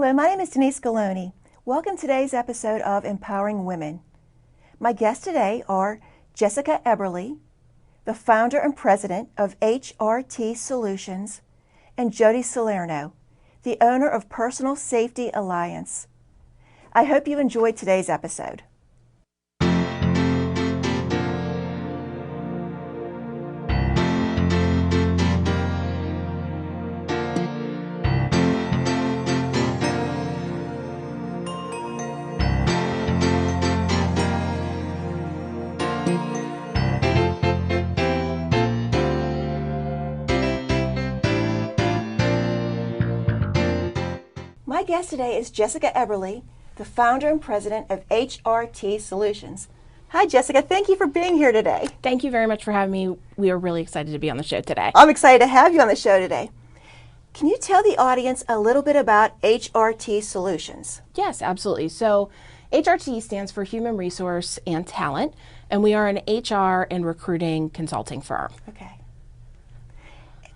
Hello, my name is Denise Galoni. Welcome to today's episode of Empowering Women. My guests today are Jessica Eberly, the founder and president of HRT Solutions, and Jody Salerno, the owner of Personal Safety Alliance. I hope you enjoyed today's episode. My guest today is Jessica Eberly, the founder and president of HRT Solutions. Hi, Jessica. Thank you for being here today. Thank you very much for having me. We are really excited to be on the show today. I'm excited to have you on the show today. Can you tell the audience a little bit about HRT Solutions? Yes, absolutely. So HRT stands for Human Resource and Talent, and we are an HR and recruiting consulting firm. Okay.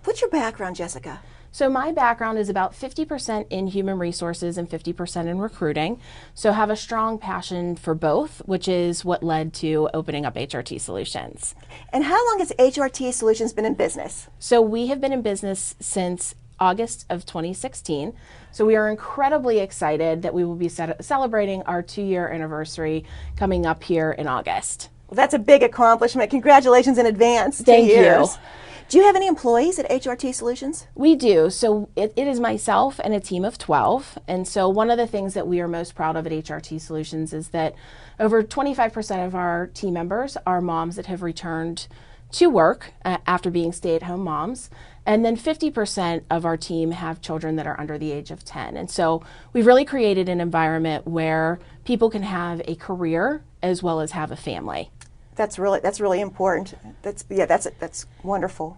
What's your background, Jessica? So my background is about 50% in human resources and 50% in recruiting. So have a strong passion for both, which is what led to opening up HRT Solutions. And how long has HRT Solutions been in business? So we have been in business since August of 2016. So we are incredibly excited that we will be celebrating our 2-year anniversary coming up here in August. Well, that's a big accomplishment. Congratulations in advance. Thank 2 years. you. Do you have any employees at HRT Solutions? We do. So it is myself and a team of 12. And so one of the things that we are most proud of at HRT Solutions is that over 25% of our team members are moms that have returned to work after being stay-at-home moms. And then 50% of our team have children that are under the age of 10. And so we've really created an environment where people can have a career as well as have a family. That's really important. That's wonderful.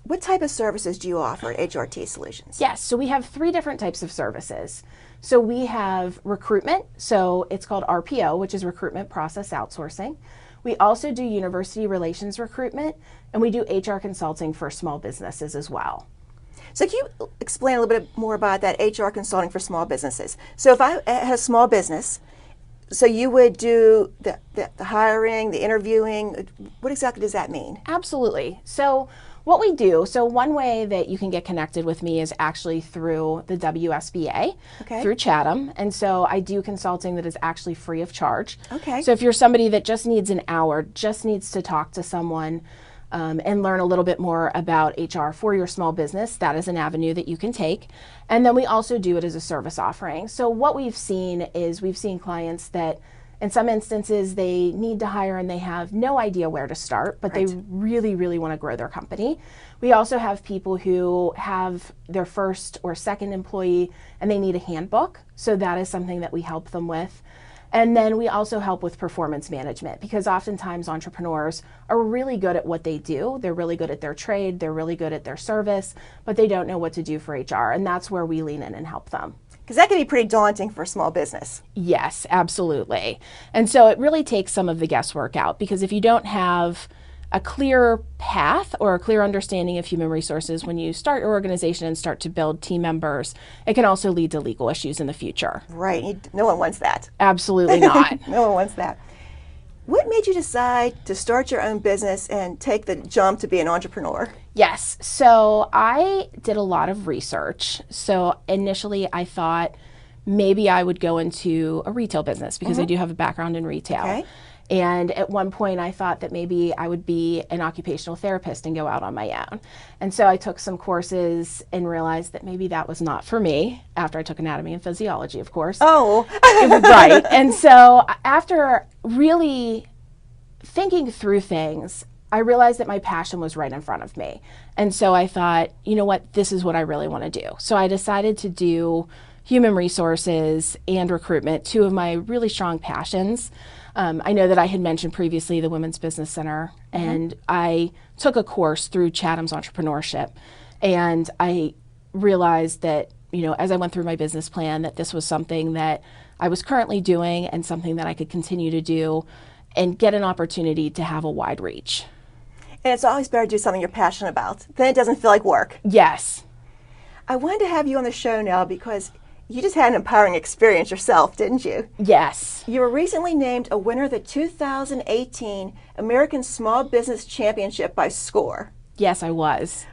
What type of services do you offer at HRT Solutions? Yes, so we have 3 different types of services. So we have recruitment, so it's called RPO, which is Recruitment Process Outsourcing. We also do university relations recruitment, and we do HR consulting for small businesses as well. So can you explain a little bit more about that HR consulting for small businesses? So if I had a small business, so you would do the hiring, the interviewing. What exactly does that mean? Absolutely. So what we do, so one way that you can get connected with me is actually through the WSBA, through Chatham. And so I do consulting that is actually free of charge. Okay. So if you're somebody that just needs an hour, just needs to talk to someone and learn a little bit more about HR for your small business, that is an avenue that you can take. And then we also do it as a service offering. So what we've seen is we've seen clients that in some instances they need to hire and they have no idea where to start, but they really, really want to grow their company. We also have people who have their first or second employee and they need a handbook. So that is something that we help them with. And then we also help with performance management because oftentimes entrepreneurs are really good at what they do. They're really good at their trade. They're really good at their service, but they don't know what to do for HR. And that's where we lean in and help them. Because that can be pretty daunting for a small business. Yes, absolutely. And so it really takes some of the guesswork out because if you don't have a clear path or a clear understanding of human resources when you start your organization and start to build team members, it can also lead to legal issues in the future. Right. No one wants that. Absolutely not. No one wants that. What made you decide to start your own business and take the jump to be an entrepreneur? Yes. So I did a lot of research. So initially I thought maybe I would go into a retail business because I do have a background in retail. Okay. And at one point I thought that maybe I would be an occupational therapist and go out on my own. And so I took some courses and realized that maybe that was not for me after I took anatomy and physiology, of course. Oh. Right. And so after really thinking through things, I realized that my passion was right in front of me. And so I thought, you know what, this is what I really want to do. So I decided to do human resources and recruitment, 2 of my really strong passions. I know that I had mentioned previously the Women's Business Center, and I took a course through Chatham's entrepreneurship, and I realized that, you know, as I went through my business plan, that this was something that I was currently doing and something that I could continue to do and get an opportunity to have a wide reach. And it's always better to do something you're passionate about. Then it doesn't feel like work. Yes. I wanted to have you on the show now because you just had an empowering experience yourself, didn't you? Yes. You were recently named a winner of the 2018 American Small Business Championship by SCORE. Yes, I was.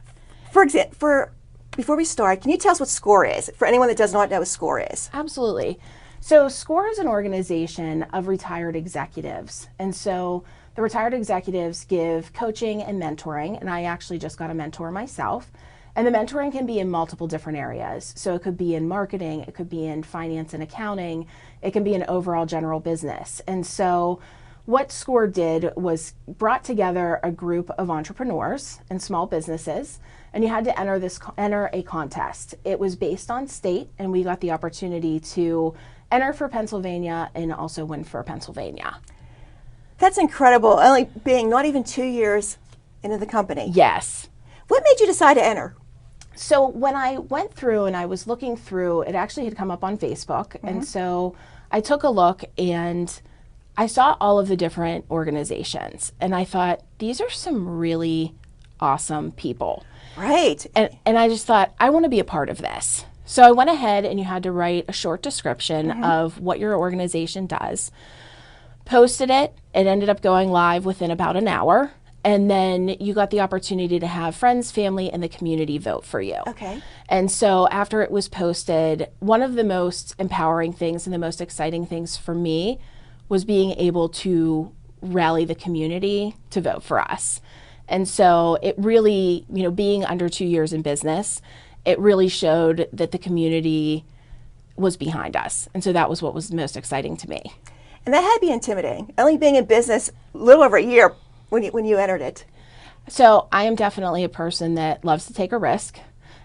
Before we start, can you tell us what SCORE is, for anyone that does not know what SCORE is? Absolutely. So SCORE is an organization of retired executives. And so the retired executives give coaching and mentoring, and I actually just got a mentor myself. And the mentoring can be in multiple different areas. So it could be in marketing, it could be in finance and accounting, it can be in overall general business. And so what SCORE did was brought together a group of entrepreneurs and small businesses, and you had to enter a contest. It was based on state, and we got the opportunity to enter for Pennsylvania and also win for Pennsylvania. That's incredible, only being not even 2 years into the company. Yes. What made you decide to enter? So when I went through and I was looking through, it actually had come up on Facebook. And so I took a look and I saw all of the different organizations. And I thought, these are some really awesome people. Right. And I just thought, I want to be a part of this. So I went ahead and you had to write a short description of what your organization does. Posted it. It ended up going live within about an hour. And then you got the opportunity to have friends, family, and the community vote for you. Okay. And so after it was posted, one of the most empowering things and the most exciting things for me was being able to rally the community to vote for us. And so it really, being under 2 years in business, it really showed that the community was behind us. And so that was what was most exciting to me. And that had to be intimidating, only being in business a little over a year when you entered it. So I am definitely a person that loves to take a risk.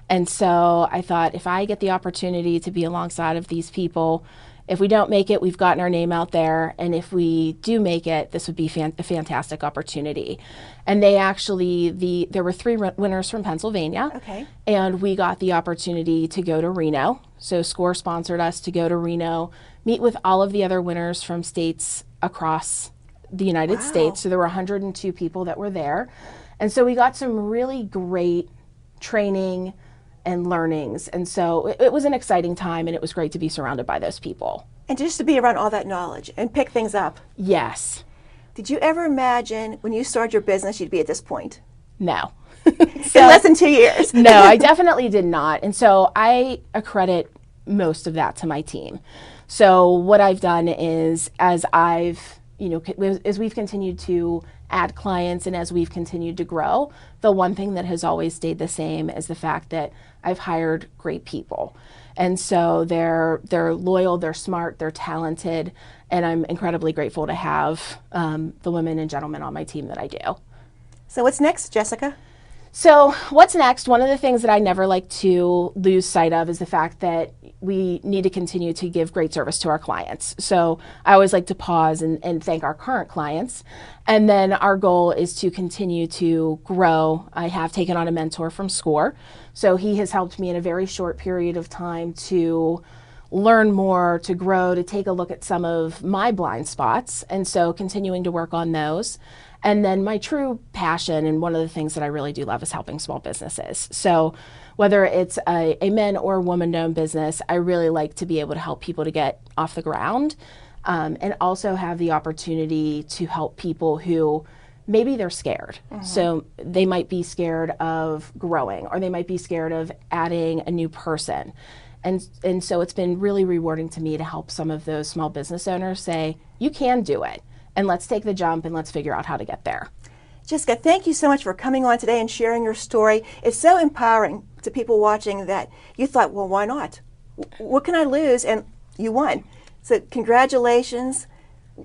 And so I thought, if I get the opportunity to be alongside of these people, if we don't make it, we've gotten our name out there. And if we do make it, this would be a fantastic opportunity. And they actually, there were 3 winners from Pennsylvania. Okay. And we got the opportunity to go to Reno. So SCORE sponsored us to go to Reno, meet with all of the other winners from states across the United States. So there were 102 people that were there. And so we got some really great training and learnings. And so it was an exciting time, and it was great to be surrounded by those people. And just to be around all that knowledge and pick things up. Yes. Did you ever imagine when you started your business you'd be at this point? No. In less than 2 years? No, I definitely did not. And so I accredit most of that to my team. So what I've done is, as we've continued to add clients and as we've continued to grow, the one thing that has always stayed the same is the fact that I've hired great people. And so they're loyal, they're smart, they're talented, and I'm incredibly grateful to have the women and gentlemen on my team that I do. So what's next, Jessica? So what's next? One of the things that I never like to lose sight of is the fact that we need to continue to give great service to our clients. So I always like to pause and thank our current clients. And then our goal is to continue to grow. I have taken on a mentor from SCORE. So he has helped me in a very short period of time to learn more, to grow, to take a look at some of my blind spots. And so continuing to work on those. And then my true passion, and one of the things that I really do love, is helping small businesses. So whether it's a men or woman-owned business, I really like to be able to help people to get off the ground, and also have the opportunity to help people who maybe they're scared. So they might be scared of growing, or they might be scared of adding a new person. And so it's been really rewarding to me to help some of those small business owners say, you can do it. And let's take the jump and let's figure out how to get there. Jessica, thank you so much for coming on today and sharing your story. It's so empowering to people watching that you thought, well, why not? What can I lose? And you won. So congratulations.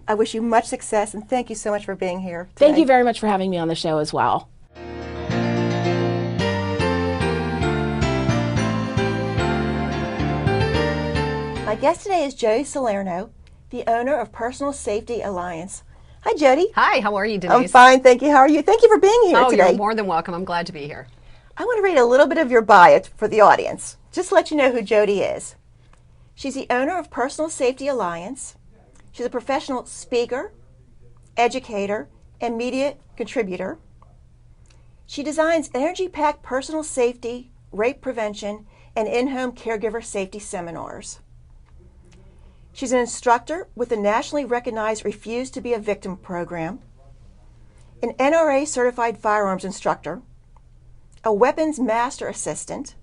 I wish you much success, and thank you so much for being here today. Thank you very much for having me on the show as well. My guest today is Jody Salerno, the owner of Personal Safety Alliance. Hi, Jody. Hi, how are you, Denise? I'm fine, thank you. How are you? Thank you for being here today. You're more than welcome. I'm glad to be here. I want to read a little bit of your bio for the audience, just to let you know who Jody is. She's the owner of Personal Safety Alliance. She's a professional speaker, educator, and media contributor. She designs energy-packed personal safety, rape prevention, and in-home caregiver safety seminars. She's an instructor with the nationally recognized Refuse to be a Victim program, an NRA certified firearms instructor, a weapons master assistant,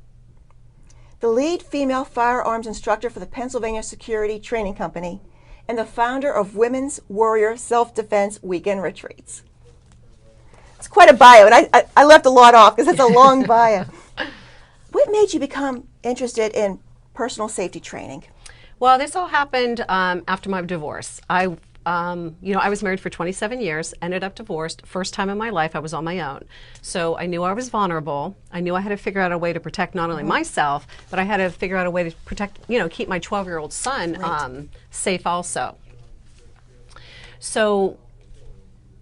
the lead female firearms instructor for the Pennsylvania Security Training Company, and the founder of Women's Warrior Self-Defense Weekend Retreats. It's quite a bio, and I left a lot off because it's a long bio. What made you become interested in personal safety training? Well, this all happened after my divorce. I was married for 27 years, ended up divorced. First time in my life I was on my own. So I knew I was vulnerable. I knew I had to figure out a way to protect not only myself, but I had to figure out a way to protect, keep my 12-year-old son safe also. So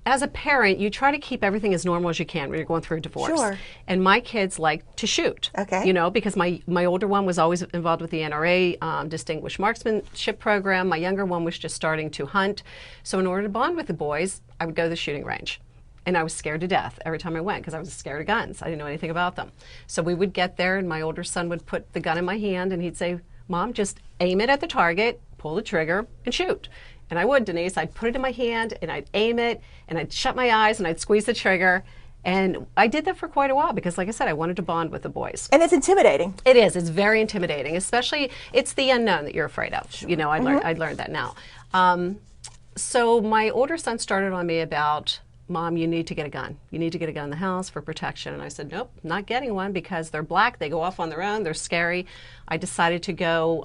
as a parent, you try to keep everything as normal as you can when you're going through a divorce. Sure. And my kids like to shoot. Okay. Because my older one was always involved with the NRA Distinguished Marksmanship Program. My younger one was just starting to hunt. So in order to bond with the boys, I would go to the shooting range. And I was scared to death every time I went because I was scared of guns. I didn't know anything about them. So we would get there and my older son would put the gun in my hand and he'd say, "Mom, just aim it at the target, pull the trigger, and shoot." And I would, Denise. I'd put it in my hand and I'd aim it and I'd shut my eyes and I'd squeeze the trigger. And I did that for quite a while because, like I said, I wanted to bond with the boys. And it's intimidating. It is. It's very intimidating, especially it's the unknown that you're afraid of. Sure. I learned that now. So my older son started on me about, "Mom, you need to get a gun. You need to get a gun in the house for protection." And I said, "Nope, not getting one because they're black. They go off on their own. They're scary." I decided to go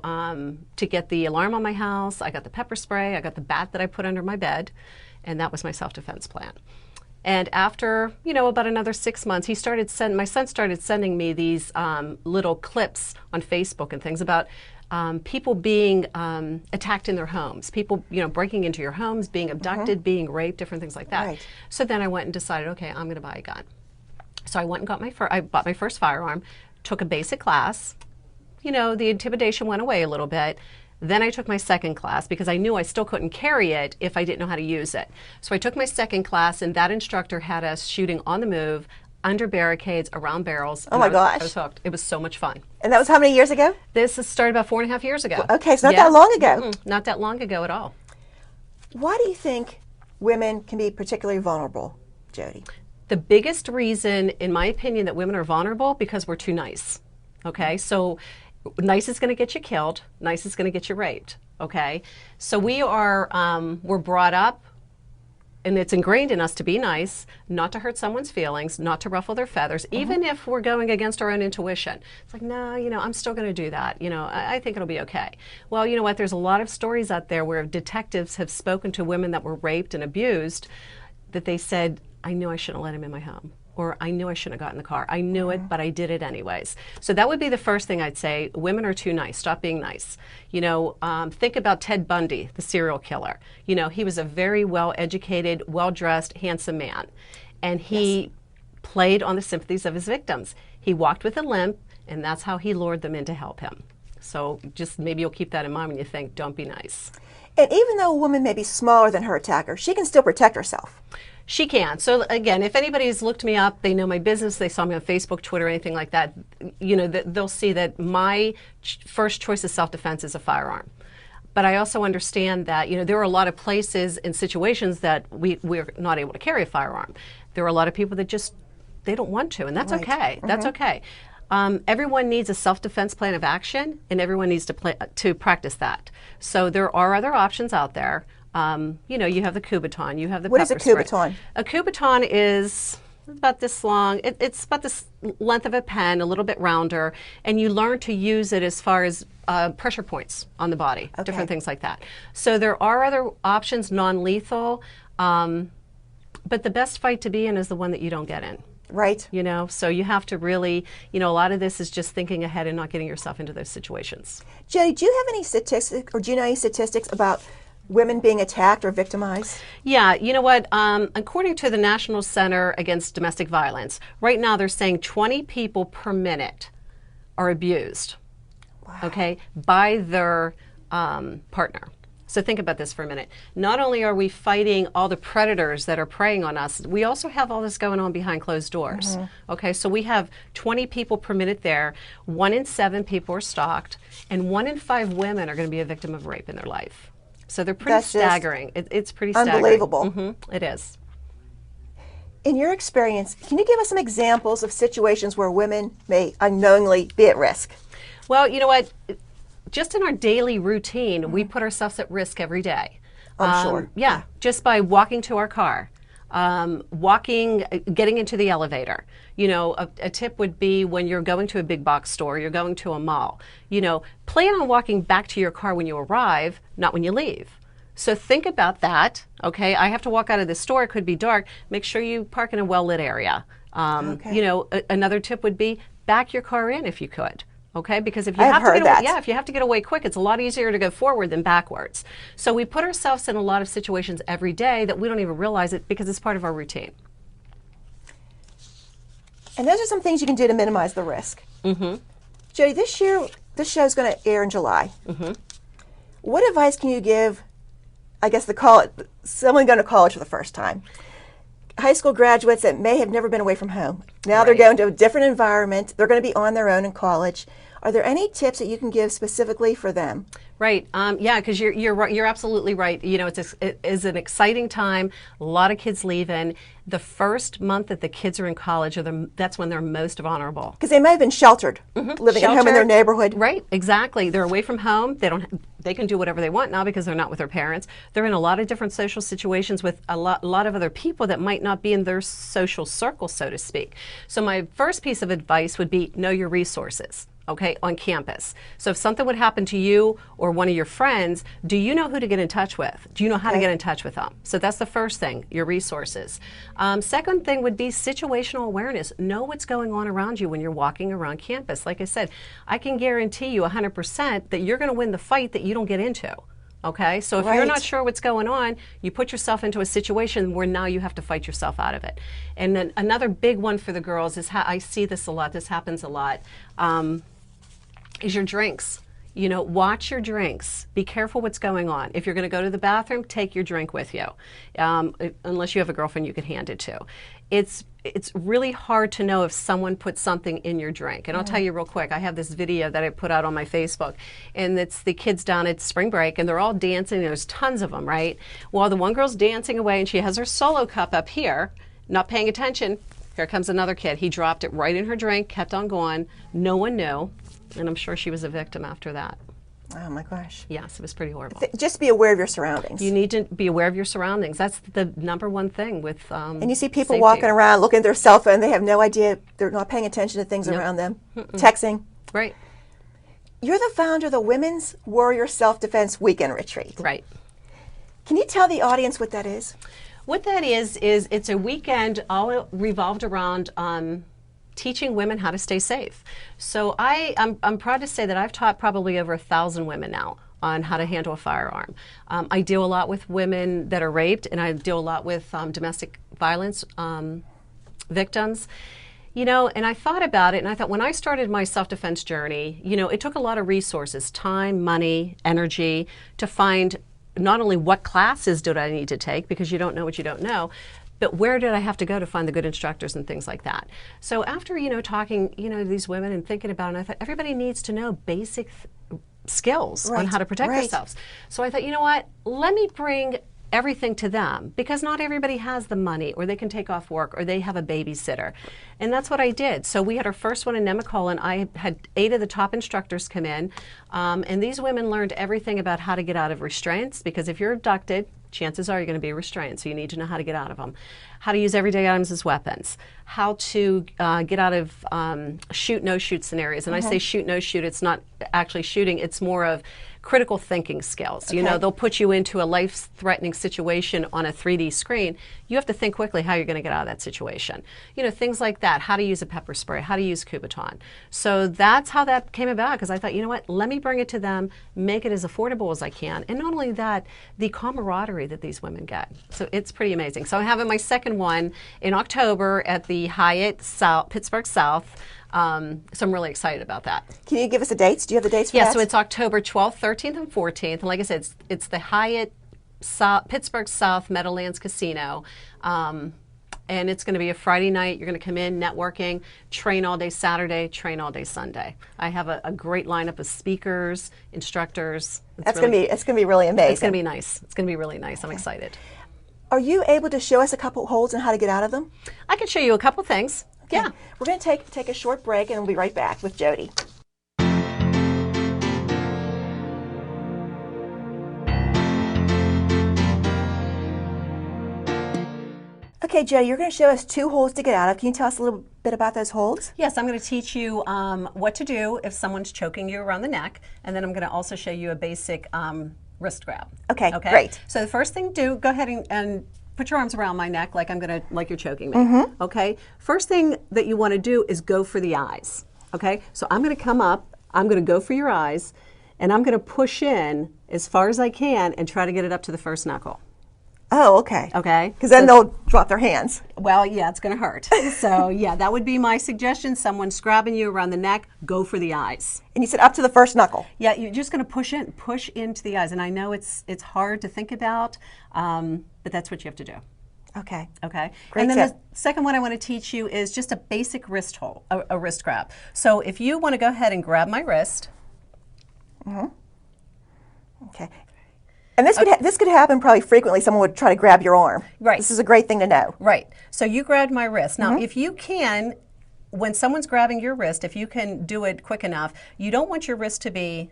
to get the alarm on my house. I got the pepper spray. I got the bat that I put under my bed. And that was my self-defense plan. And after, about another 6 months, my son started sending me these little clips on Facebook and things about people being attacked in their homes, people, breaking into your homes, being abducted, being raped, different things like that. Right. So then I went and decided, okay, I'm going to buy a gun. So I went and I bought my first firearm, took a basic class. The intimidation went away a little bit. Then I took my second class because I knew I still couldn't carry it if I didn't know how to use it. So I took my second class, and that instructor had us shooting on the move, under barricades, around barrels. Oh my gosh. I was hooked. It was so much fun. And that was how many years ago? This started about 4.5 years ago. Well, okay, so not that long ago. Not that long ago at all. Why do you think women can be particularly vulnerable, Jody? The biggest reason, in my opinion, that women are vulnerable because we're too nice. Okay, so nice is going to get you killed. Nice is going to get you raped. Okay, so we're brought up, and it's ingrained in us to be nice, not to hurt someone's feelings, not to ruffle their feathers, even if we're going against our own intuition. It's like, no, I'm still going to do that. I think it'll be okay. Well, you know what? There's a lot of stories out there where detectives have spoken to women that were raped and abused that they said, "I knew I shouldn't let him in my home." Or "I knew I shouldn't have got in the car. I knew it, but I did it anyways." So that would be the first thing I'd say. Women are too nice. Stop being nice. Think about Ted Bundy, the serial killer. He was a very well-educated, well-dressed, handsome man. And he played on the sympathies of his victims. He walked with a limp, and that's how he lured them in to help him. So just maybe you'll keep that in mind when you think, don't be nice. And even though a woman may be smaller than her attacker, she can still protect herself. She can. So again, if anybody's looked me up, they know my business, they saw me on Facebook, Twitter, anything like that, they'll see that my first choice of self-defense is a firearm. But I also understand that, there are a lot of places and situations that we're not able to carry a firearm. There are a lot of people that they don't want to, and that's okay. That's okay. Everyone needs a self-defense plan of action, and everyone needs to practice that. So there are other options out there. You have the Kubaton, you have the What is a pepper spray. Kubaton? A Kubaton is about this long. It's about this length of a pen, a little bit rounder, and you learn to use it as far as pressure points on the body, different things like that. So there are other options, non-lethal, but the best fight to be in is the one that you don't get in. Right. So you have to really, a lot of this is just thinking ahead and not getting yourself into those situations. Jody, do you have any statistics, or do you know any statistics about women being attacked or victimized? Yeah, you know what? According to the National Center Against Domestic Violence, right now they're saying 20 people per minute are abused, okay, by their partner. So think about this for a minute. Not only are we fighting all the predators that are preying on us, we also have all this going on behind closed doors. Okay, so we have 20 people per minute there, 1 in 7 people are stalked, and 1 in 5 women are going to be a victim of rape in their life. So they're pretty staggering. It's pretty staggering. Unbelievable. It is. In your experience, can you give us some examples of situations where women may unknowingly be at risk? Well, you know what? Just in our daily routine, we put ourselves at risk every day. I'm sure. Yeah, just by walking to our car, getting into the elevator. You know, a tip would be when you're going to a big box store, you're going to a mall, you know, plan on walking back to your car when you arrive, not when you leave. So think about that, okay? I have to walk out of the store, it could be dark. Make sure you park in a well-lit area. You know, another tip would be back your car in if you could. Okay, because if you have to get away, if you have to get away quick, it's a lot easier to go forward than backwards. So we put ourselves in a lot of situations every day that we don't even realize it because it's part of our routine. And those are some things you can do to minimize the risk. Jody, this year, this show is going to air in July. What advice can you give, I guess, someone going to college for the first time? High school graduates that may have never been away from home. Now they're going to a different environment. They're going to be on their own in college. Are there any tips that you can give specifically for them? Right. Yeah, because you're absolutely right. You know, it is an exciting time. A lot of kids leaving. The first month that the kids are in college, that's when they're most vulnerable. Because they may have been sheltered, living at home in their neighborhood. Right. Exactly. They're away from home. They can do whatever they want now because they're not with their parents. They're in a lot of different social situations with a lot of other people that might not be in their social circle, so to speak. So my first piece of advice would be know your resources. Okay, on campus. So if something would happen to you or one of your friends, do you know who to get in touch with? Do you know how to get in touch with them? So that's the first thing, your resources. Second thing would be situational awareness. Know what's going on around you when you're walking around campus. Like I said, I can guarantee you 100% that you're going to win the fight that you don't get into. Okay, so if you're not sure what's going on, you put yourself into a situation where now you have to fight yourself out of it. And then another big one for the girls is how I see this a lot, this happens a lot, is your drinks. You know, watch your drinks. Be careful what's going on. If you're going to go to the bathroom, take your drink with you. Unless you have a girlfriend you can hand it to. It's really hard to know if someone put something in your drink. And I'll tell you real quick, I have this video that I put out on my Facebook, and it's the kids down at spring break, and they're all dancing. There's tons of them, right? Well, the one girl's dancing away, and she has her Solo cup up here, not paying attention. Here comes another kid. He dropped it right in her drink, kept on going. No one knew, and I'm sure she was a victim after that. Oh my gosh. Yes, it was pretty horrible. Just be aware of your surroundings. You need to be aware of your surroundings. That's the #1 thing with and you see people safety. walking around looking at their cell phone. They have no idea. They're not paying attention to things around them. Texting. Right. You're the founder of the Women's Warrior Self-Defense Weekend Retreat. Right. Can you tell the audience what that is? What that is it's a weekend all revolved around teaching women how to stay safe. So I'm proud to say that I've taught probably over 1,000 women now on how to handle a firearm. I deal a lot with women that are raped, and I deal a lot with domestic violence victims. You know, and I thought about it, and I thought when I started my self-defense journey, you know, it took a lot of resources, time, money, energy, to find not only what classes did I need to take, because you don't know what you don't know, but where did I have to go to find the good instructors and things like that? So after, you know, talking, you know, to these women and thinking about it, I thought everybody needs to know basic skills on how to protect themselves. So I thought, you know what, let me bring everything to them, because not everybody has the money, or they can take off work, or they have a babysitter. And that's what I did. So we had our first one in Nemacolin. I had 8 of the top instructors come in, and these women learned everything about how to get out of restraints, because if you're abducted, chances are you're going to be restrained, so you need to know how to get out of them. How to use everyday items as weapons. How to get out of shoot, no shoot scenarios. And I say shoot, no shoot, it's not actually shooting, it's more of critical thinking skills. You know, they'll put you into a life-threatening situation on a 3D screen. You have to think quickly how you're going to get out of that situation. You know, things like that. How to use a pepper spray, how to use Kubotan. So that's how that came about, because I thought, you know what, let me bring it to them, make it as affordable as I can. And not only that, the camaraderie that these women get. So it's pretty amazing. So I'm having my second one in October at the Hyatt Pittsburgh South. So I'm really excited about that. Can you give us the dates? Do you have the dates for Yeah, that? so it's October 12th, 13th, and 14th. And like I said, it's the Hyatt Pittsburgh South Meadowlands Casino. And it's going to be a Friday night. You're going to come in, networking, train all day Saturday, train all day Sunday. I have a great lineup of speakers, instructors. It's going to be really amazing. It's going to be nice. It's going to be really nice. I'm excited. Are you able to show us a couple holds and how to get out of them? I can show you a couple things. Okay. Yeah. We're going to take a short break and we'll be right back with Jody. Okay, Jody, you're going to show us 2 holds to get out of. Can you tell us a little bit about those holds? Yes, I'm going to teach you what to do if someone's choking you around the neck, and then I'm going to also show you a basic wrist grab. Okay, great. So the first thing to do, go ahead and put your arms around my neck like you're choking me. Okay. First thing that you want to do is go for the eyes. Okay. So I'm going to come up. I'm going to go for your eyes, and I'm going to push in as far as I can and try to get it up to the first knuckle. Oh, okay. Okay. Because then they'll drop their hands. Well, yeah, it's going to hurt. So, yeah, that would be my suggestion. Someone's grabbing you around the neck, go for the eyes. And you said up to the first knuckle. Yeah, you're just going to push into the eyes. And I know it's hard to think about, but that's what you have to do. Okay. Okay. Great and then tip. the second one I want to teach you is just a basic wrist hold, a wrist grab. So if you want to go ahead and grab my wrist. Okay. And this could happen probably frequently. Someone would try to grab your arm. Right. This is a great thing to know. Right. So you grabbed my wrist. Now, if you can, when someone's grabbing your wrist, if you can do it quick enough, you don't want your wrist to be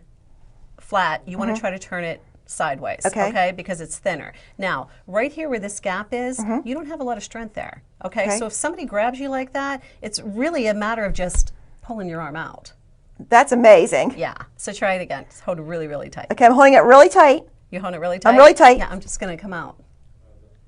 flat. You want to try to turn it sideways. Okay. Because it's thinner. Now, right here where this gap is, you don't have a lot of strength there. Okay. So if somebody grabs you like that, it's really a matter of just pulling your arm out. That's amazing. Yeah. So try it again. Just hold it really, really tight. Okay, I'm holding it really tight. You hold it really tight? I'm really tight. Yeah, I'm just going to come out.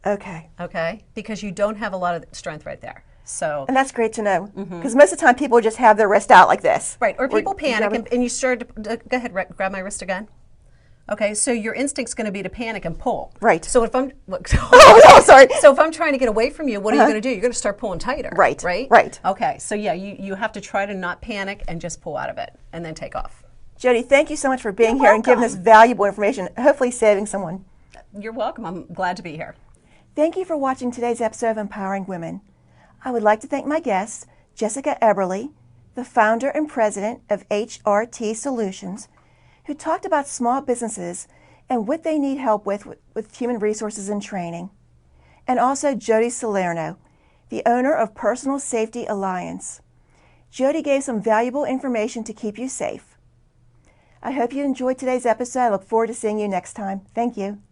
Okay. Okay? Because you don't have a lot of strength right there. So. And that's great to know. Because most of the time people just have their wrist out like this. Right. Or people panic and you start to, go ahead, grab my wrist again. Okay, so your instinct's going to be to panic and pull. Right. So if I'm, Oh, sorry. So if I'm trying to get away from you, what are you going to do? You're going to start pulling tighter. Right. Right? Right. Okay, so yeah, you have to try to not panic and just pull out of it and then take off. Jody, thank you so much for being You're here and giving us welcome. valuable information, hopefully saving someone. You're welcome. I'm glad to be here. Thank you for watching today's episode of Empowering Women. I would like to thank my guest, Jessica Eberly, the founder and president of HRT Solutions, who talked about small businesses and what they need help with human resources and training. And also Jody Salerno, the owner of Personal Safety Alliance. Jody gave some valuable information to keep you safe. I hope you enjoyed today's episode. I look forward to seeing you next time. Thank you.